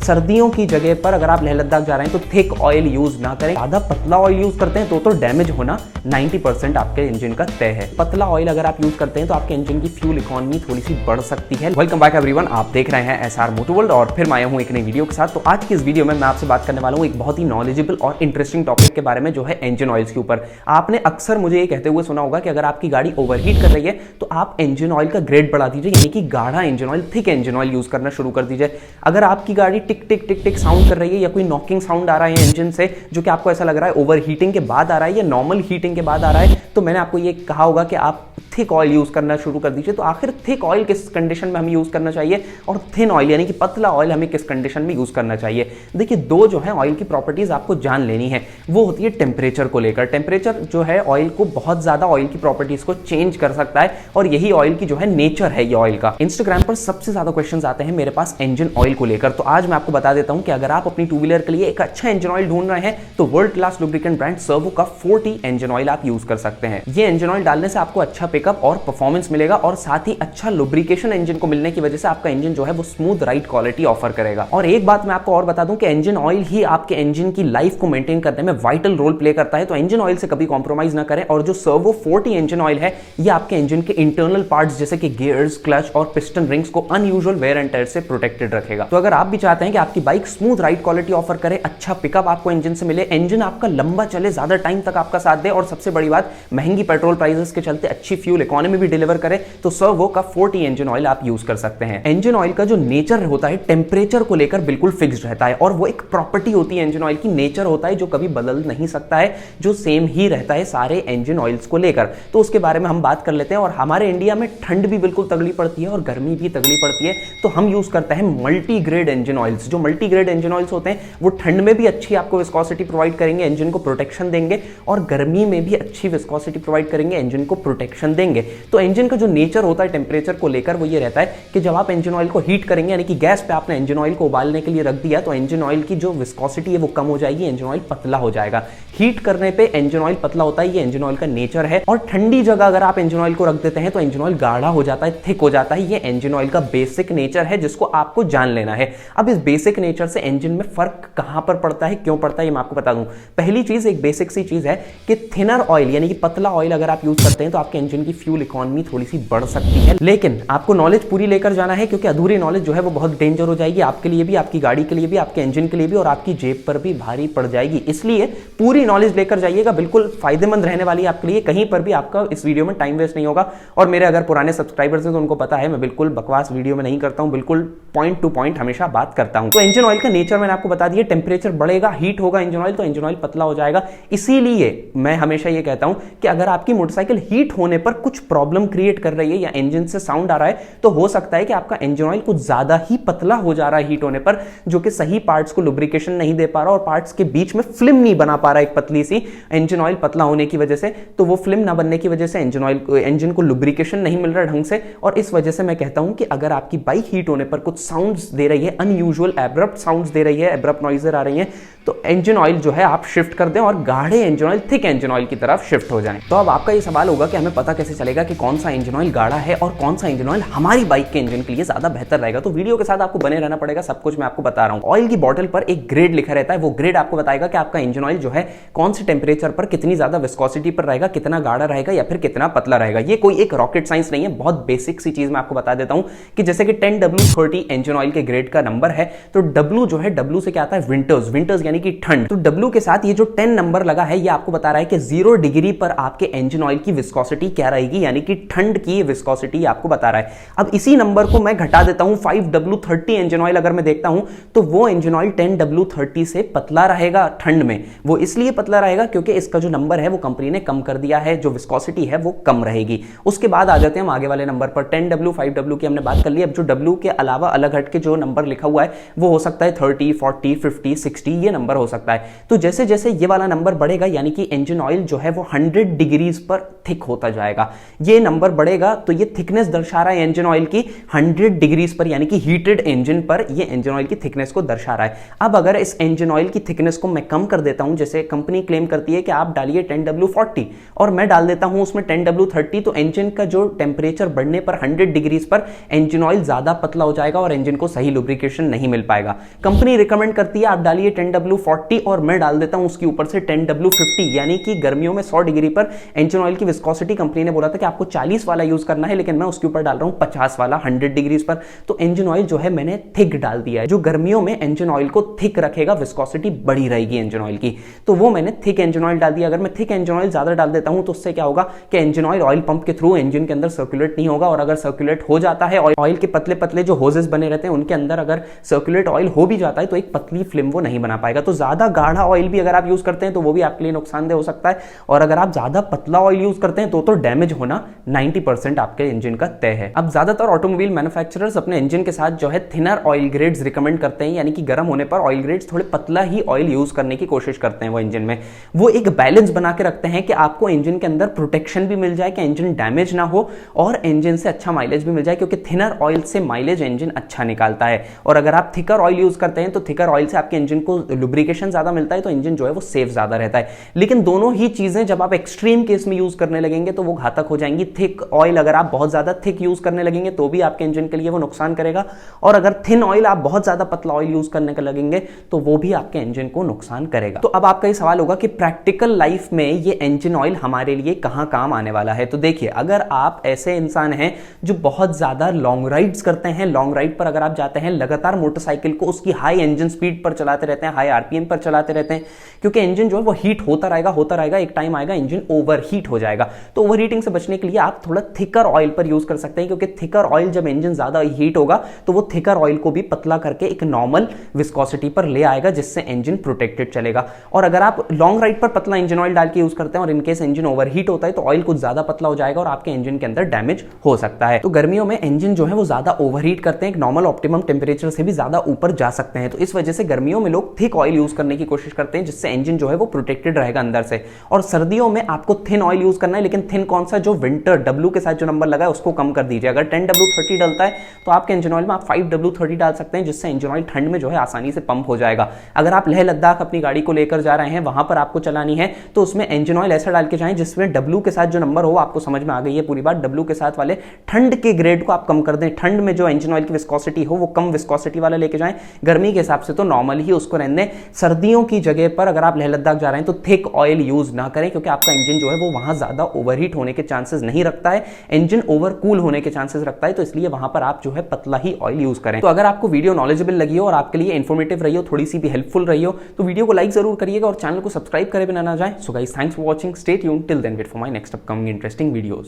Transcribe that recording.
सर्दियों की जगह पर अगर आप लेह लद्दाख जा रहे हैं तो थिक ऑयल यूज ना करें। ज्यादा पतला ऑयल यूज करते हैं तो डैमेज होना 90% आपके इंजन का तय है। पतला ऑयल अगर आप यूज करते हैं तो आपके इंजन की फ्यूल इकोनॉमी थोड़ी सी बढ़ सकती है। वेलकम बैक एवरीवन, आप देख रहे हैं एसआर मोटो वर्ल्ड और फिर मैं आया हूं एक नई वीडियो के साथ। तो आज की इस वीडियो में मैं आपसे बात करने वाला हूं एक बहुत ही नॉलेजेबल और इंटरेस्टिंग टॉपिक के बारे में, जो है इंजन ऑयल्स के ऊपर। आपने अक्सर मुझे ये कहते हुए सुना होगा कि अगर आपकी गाड़ी ओवरहीट कर रही है तो आप इंजन ऑयल का ग्रेड बढ़ा दीजिए, यानी कि गाढ़ा engine oil, thick engine oil use करना शुरू कर दीजिए। अगर आपकी गाड़ी टिक टिक टिक टिक साउंड कर रही है या कोई नॉकिंग साउंड आ रहा है इंजन से जो कि आपको ऐसा लग रहा है ओवर हीटिंग के बाद आ रहा है या नॉर्मल हीटिंग के बाद आ रहा है, तो मैंने आपको ये कहा होगा कि आप थिक ऑयल यूज करना शुरू कर दीजिए। तो आखिर थिक ऑयल किस कंडीशन में हमें यूज करना चाहिए और थिन ऑयल यानी कि पतला ऑयल हमें किस कंडीशन में यूज करना चाहिए? देखिए, दो जो है ऑयल की प्रॉपर्टीज आपको जान लेनी है। वो होती है टेम्परेचर को लेकर। टेम्परेचर जो है ऑयल को बहुत ज्यादा ऑयल की प्रॉपर्टीज को चेंज कर सकता है और यही ऑयल की जो है नेचर है ये ऑयल का। इंस्टाग्राम पर सबसे ज्यादा क्वेश्चंस आते हैं मेरे पास इंजन ऑयल को लेकर। तो आज मैं आपको बता देता हूं कि अगर आप अपनी टू व्हीलर के लिए एक अच्छा इंजन ऑयल ढूंढ रहे हैं तो world class lubricant brand servo का 40 इंजन ऑयल आप यूज कर सकते हैं। ये इंजन ऑयल डालने से आपको अच्छा पिकअप और परफॉर्मेंस मिलेगा और साथ ही अच्छा लुब्रिकेशन इंजन को मिलने की वजह से आपका इंजन जो है वो स्मूथ राइड क्वालिटी ऑफर करेगा। और एक बात मैं आपको और बता दूं कि इंजन ऑयल ही आपके इंजन की लाइफ को मेंटेन करने में वाइटल रोल प्ले करता है। तो इंजन ऑयल से कभी कॉम्प्रोमाइज ना करें। और जो सर्वो 40 इंजन ऑयल है ये आपके इंजन के इंटरनल पार्ट्स जैसे कि गियर्स, क्लच और पिस्टन रिंग्स को अनयूजुअल वेयर एंड टेयर से प्रोटेक्टेड रखेगा। तो अगर आप भी चाहते हैं कि आपकी bike smooth ride quality offer करे, अच्छा पिकअप आपको इंजन से मिले, इंजन आपका लंबा चले, ज्यादा टाइम तक आपका साथ दे और सबसे बड़ी बात महंगी पेट्रोल प्राइसेस के चलते अच्छी फ्यूल इकोनॉमी भी डिलीवर करे, तो सर्वो का 40 इंजन ऑयल आप यूज कर सकते हैं। इंजन ऑयल का जो नेचर होता है टेम्परेचर को लेकर बिल्कुल फिक्स्ड रहता है और वो एक प्रॉपर्टी होती है इंजन ऑयल की, नेचर होता है जो कभी बदल नहीं सकता है, जो सेम ही रहता है सारे इंजन ऑयल्स को लेकर। तो उसके बारे में हम बात कर लेते हैं। और हमारे इंडिया में ठंड भी बिल्कुल तगड़ी पड़ती है और गर्मी भी तगड़ी पड़ती है, तो हम यूज करते हैं मल्टी ग्रेड इंजन ऑयल्स। जो मल्टी ग्रेड इंजन ऑयल्स होते हैं वो ठंड में भी अच्छी आपको विस्कोसिटी प्रोवाइड करेंगे, इंजन को प्रोटेक्शन देंगे, और गर्मी में भी अच्छी विस्कोसिटी प्रोवाइड करेंगे, इंजन को प्रोटेक्शन देंगे। तो इंजन का जो नेचर होता है टेम्परेचर को लेकर वो ये रहता है कि जब आप इंजन ऑयल को हीट करेंगे, यानी कि गैस पे आपने इंजन ऑयल को उबालने के लिए रख दिया, तो इंजन ऑयल की जो विस्कोसिटी है वो कम हो जाएगी, इंजन ऑयल पतला हो जाएगा। हीट करने पे इंजन ऑयल पतला होता है, ये इंजन ऑयल का नेचर है। और ठंडी जगह अगर आप इंजन ऑयल को रख देते हैं तो इंजन ऑयल गाढ़ा हो जाता है, थिक हो जाता है। ये इंजन ऑयल का बेसिक नेचर है जिसको आपको जान लेना है। अब इस बेसिक नेचर से इंजन में फर्क कहां पर पड़ता है, क्यों पड़ता है, ये मैं आपको बता दूं। पहली चीज, एक बेसिक सी चीज है कि थिनर ऑयल यानी कि पतला ऑयल अगर आप यूज करते हैं तो आपके इंजन की फ्यूल इकोनॉमी थोड़ी सी बढ़ सकती है। लेकिन आपको नॉलेज पूरी लेकर जाना है, क्योंकि अधूरी नॉलेज जो है वो बहुत डेंजर हो जाएगी आपके लिए भी, आपकी गाड़ी के लिए भी, आपके इंजन के लिए भी, और आपकी जेब पर भी भारी पड़ जाएगी। इसलिए पूरी नॉलेज लेकर जाइएगा, बिल्कुल फायदेमंद रहने वाली है आपके लिए। कहीं पर भी आपका इस वीडियो में टाइम वेस्ट नहीं होगा। और मेरे अगर पुराने सब्सक्राइबर्स हैं तो उनको पता है मैं बिल्कुल बकवास वीडियो में नहीं करता हूं, बिल्कुल पॉइंट टू पॉइंट हमेशा बात करता हूं। तो इंजन ऑयल का नेचर मैंने आपको बता दिया, टेम्परेचर बढ़ेगा, हीट होगा इंजन ऑयल, तो इंजन ऑयल पतला हो जाएगा। इसीलिए मैं हमेशा ये कहता हूं कि अगर आपकी मोटरसाइकिल हीट होने पर कुछ प्रॉब्लम क्रिएट कर रही है या इंजन से साउंड आ रहा है, तो हो सकता है कि आपका इंजन ऑयल कुछ ज्यादा ही पतला हो जा रहा है हीट होने पर, जो कि सही पार्ट्स को लुब्रिकेशन नहीं दे पा रहा और पार्ट्स के बीच में फिल्म नहीं बना पा रहा, एक पतली सी इंजन ऑयल पतला होने की वजह से। तो वो फिल्म ना बनने की वजह से इंजन को लुब्रिकेशन नहीं मिल रहा ढंग से, और इस वजह से मैं कहता हूं कि अगर आपकी बाइक हीट होने पर कुछ साउंड्स दे रही है, अनयूजुअल एब्रप्ट साउंड्स दे रही है, एब्रप्ट नॉइज़र आ रही है, तो इंजन ऑयल जो है आप शिफ्ट कर दें और गाढ़े engine oil, thick engine oil की तरफ शिफ्ट हो जाएं। तो अब आपका ये सवाल होगा कि हमें पता कैसे चलेगा कि कौन सा इंजन ऑयल गाढ़ा है और कौन सा इंजन ऑयल हमारी बाइक के इंजन के लिए ज्यादा बेहतर रहेगा। तो वीडियो के साथ आपको बने रहना पड़ेगा, सब कुछ मैं आपको बता रहा हूं। ऑयल की बॉटल पर एक ग्रेड लिखा रहता है, वो ग्रेड आपको बताएगा कि आपका इंजन ऑयल जो है कौन से टेम्परेचर पर कितनी ज्यादा विस्कोसिटी पर रहेगा, कितना गाढ़ा रहेगा या फिर कितना पतला रहेगा। ये कोई एक रॉकेट साइंस नहीं है, बहुत बेसिक सी चीज मैं आपको बता देता हूं कि जैसे कि 10W30 इंजन ऑयल के ग्रेड का नंबर है, तो W जो है, W से क्या आता है, विंटर्स यानी कि ठंड। तो W के साथ ये जो 10 नंबर लगा है ये आपको बता रहा है कि 0 डिग्री पर आपके इंजन ऑयल की विस्कोसिटी क्या रहेगी, यानी कि ठंड की विस्कोसिटी आपको बता रहा है। अब इसी नंबर को मैं घटा देता हूं, 5W30 इंजन ऑयल अगर मैं देखता हूं तो वो इंजन ऑयल 10W30 से पतला रहेगा ठंड में। वो इसलिए पतला रहेगा क्योंकि इसका जो नंबर है वो कंपनी ने कम कर दिया है, जो विस्कोसिटी है वो कम रहेगी। उसके बाद आ जाते हैं हम आगे वाले नंबर पर। 10W 5W की हमने बात कर ली। अब जो W के अलावा अलग हट के जो नंबर लिखा हुआ है वो हो सकता है 30, 40, 50, 60, ये नंबर हो सकता है। तो जैसे जैसे ये वाला नंबर बढ़ेगा यानी कि इंजन ऑयल जो है वो 100 डिग्रीज पर थिक होता जाएगा। ये नंबर बढ़ेगा तो ये थिकनेस दर्शा रहा है इंजन ऑयल की 100 डिग्रीज पर, यानी कि हीटेड इंजन पर ये इंजन ऑयल की थिकनेस को दर्शा रहा है। अब अगर इस इंजन ऑयल की थिकनेस को मैं कम कर देता हूं, जैसे कंपनी क्लेम करती है कि आप डालिए 10W40 और मैं डाल देता हूं उसमें 10W30, तो इंजन का जो टेम्परेचर बढ़ने पर 100 डिग्रीज पर इंजन ऑयल ज्यादा पतला हो जाएगा और इंजन को सही लुब्रिकेशन नहीं मिल पाएगा। कंपनी रिकमेंड करती है आप डालिए 10W40 और मैं डाल देता हूं उसके ऊपर से 10W50, यानी कि गर्मियों में 100 डिग्री पर इंजन ऑयल की विस्कोसिटी कंपनी ने बोला था कि आपको 40 वाला यूज करना है, लेकिन मैं उसके ऊपर डाल रहा हूं 50 वाला 100 डिग्रीज पर। तो इंजन ऑयल जो है मैंने थिक डाल दिया है, जो गर्मियों में इंजन ऑयल को थिक रखेगा, विस्कोसिटी बढ़ी रहेगी इंजन ऑयल की, तो वो मैंने थिक इंजन ऑयल डाल दिया। अगर मैं थिक इंजन ऑयल ज्यादा डाल देता हूं तो उससे क्या होगा कि इंजन ऑयल ऑयल पंप के थ्रू इंजन के अंदर सर्कुलेट नहीं होगा, और अगर सर्कुलेट हो जाता है, ऑयल के पतले पतले जो होजेस बने रहते हैं उनके अंदर अगर सर्कुलेट ऑयल हो भी जाता है तो एक पतली फिल्म वो नहीं बना पाएगा। तो ज्यादा गाढ़ा ऑयल भी अगर आप यूज करते हैं तो वो भी आपके लिए नुकसानदेह हो सकता है, और अगर आप ज्यादा पतला ऑयल यूज करते हैं तो डैमेज होना 90% आपके इंजन का तय है। अब ज्यादातर ऑटोमोबाइल मैन्युफैक्चरर्स अपने इंजन के साथ जो है थिनर ऑयल ग्रेड्स रिकमेंड करते हैं, यानी कि गर्म होने पर ऑयल ग्रेड्स थोड़े पतला ही ऑयल यूज करने की कोशिश करते हैं वो इंजन में। वो एक बैलेंस बना के रखते हैं कि आपको इंजन के अंदर प्रोटेक्शन भी मिल जाए कि इंजन डैमेज ना हो और इंजन से अच्छा माइलेज भी मिल जाए, क्योंकि थिनर ऑयल से माइलेज इंजन अच्छा निकालता है। और अगर आप थिकर ऑयल यूज करते हैं तो थिकर ऑयल से आपके इंजन को लुब्रिकेशन ज्यादा मिलता है, तो इंजन जो है वो सेफ ज्यादा रहता है। लेकिन दोनों ही चीजें जब आप एक्सट्रीम केस में यूज करने लगेंगे तो वो घातक हो जाएंगी। थिक ऑयल अगर आप बहुत ज्यादा थिक यूज करने लगेंगे तो भी आपके इंजन के लिए वो नुकसान करेगा, और अगर थिन ऑयल आप बहुत ज्यादा पतला ऑयल यूज करने के लगेंगे तो वो भी आपके इंजन को नुकसान करेगा। तो अब आपका ये सवाल होगा कि प्रैक्टिकल लाइफ में ये इंजन ऑयल हमारे लिए कहां काम आने वाला है। तो देखिए, अगर आप ऐसे इंसान हैं जो बहुत ज्यादा लॉन्ग राइड्स करते हैं, लॉन्ग राइड पर अगर आप जाते हैं, लगातार मोटरसाइकिल को उसकी हाई इंजन स्पीड पर चलाते रहते हैं, हाई आरपीएम पर चलाते रहते हैं, क्योंकि इंजन जो है वो हीट होता रहेगा, एक टाइम आएगा इंजन ओवर हीट हो जाएगा। तो ओवर हीटिंग से बचने के लिए आप थोड़ा थिकर ऑयल पर यूज कर सकते हैं, क्योंकि थिकर ऑयल जब इंजन ज्यादा हीट होगा तो वो थिकर ऑयल को भी पतला करके एक नॉर्मल विस्कोसिटी पर ले आएगा, जिससे इंजन प्रोटेक्टेड चलेगा। और अगर आप लॉन्ग राइड पर पतला इंजन ऑयल डाल के यूज करते हैं और इनकेस इंजन ओवरहीट होता है तो ऑयल कुछ ज्यादा पतला हो जाएगा और आपके इंजन के अंदर डैमेज हो सकता है। तो गर्मियों में इंजन जो है वो ज्यादा ओवरहीट करते हैं, एक नॉर्मल ऑप्टिमम टेंपरेचर से भी ज्यादा ऊपर जा सकते हैं। तो इस वजह से गर्मियों में लोग थिक ऑयल यूज करने की कोशिश करते हैं, जिससे इंजन जो है वो प्रोटेक्टेड रहेगा अंदर से। और सर्दियों में आपको थिन ऑयल यूज करना है, लेकिन थिन कौन सा, जो विंटर डब्ल्यू के साथ जो नंबर लगा है उसको कम कर दीजिए। अगर 10W30 डलता है तो आपके इंजन ऑयल में आप 5W30 डाल सकते हैं, जिससे इंजन ऑयल ठंड में जो है आसानी से पंप हो जाएगा। अगर आप लेह लद्दाख अपनी गाड़ी को लेकर जा रहे हैं, वहां पर आपको चलानी है, तो उसमें इंजन ऑयल ऐसा डाल के जाएं जिसमें डब्ल्यू के साथ जो नंबर हो, आपको समझ में आ गई है पूरी बात, डब्ल्यू के साथ वाले ठंड के ग्रेड को आप कम कर दें। ठंड में जो इंजन ऑयल की विस्कोसिटी हो वो कम विस्कोसिटी वाला लेके जाएं, गर्मी के हिसाब से तो नॉर्मल ही उसको रहने दें। सर्दियों की जगह पर अगर आप लेह लद्दाख जा रहे हैं तो थिक ऑयल यूज ना करें, क्योंकि आपका इंजन जो है वो वहां ज्यादा ओवरहीट होने के चांसेस नहीं रखता है, इंजन ओवरकूल होने के चांसेस रखता है। तो इसलिए वहां पर आप जो है पतला ही ऑयल यूज करें। तो अगर आपको वीडियो नॉलेजेबल लगी हो और आपके लिए इंफॉर्मेटिव रही हो, थोड़ी सी भी हेल्पफुल रही हो, तो वीडियो को लाइक जरूर करिएगा और चैनल को सब्सक्राइब करे बिना ना जाए। So guys, thanks for watching, stay tuned, till then wait for my next upcoming interesting videos.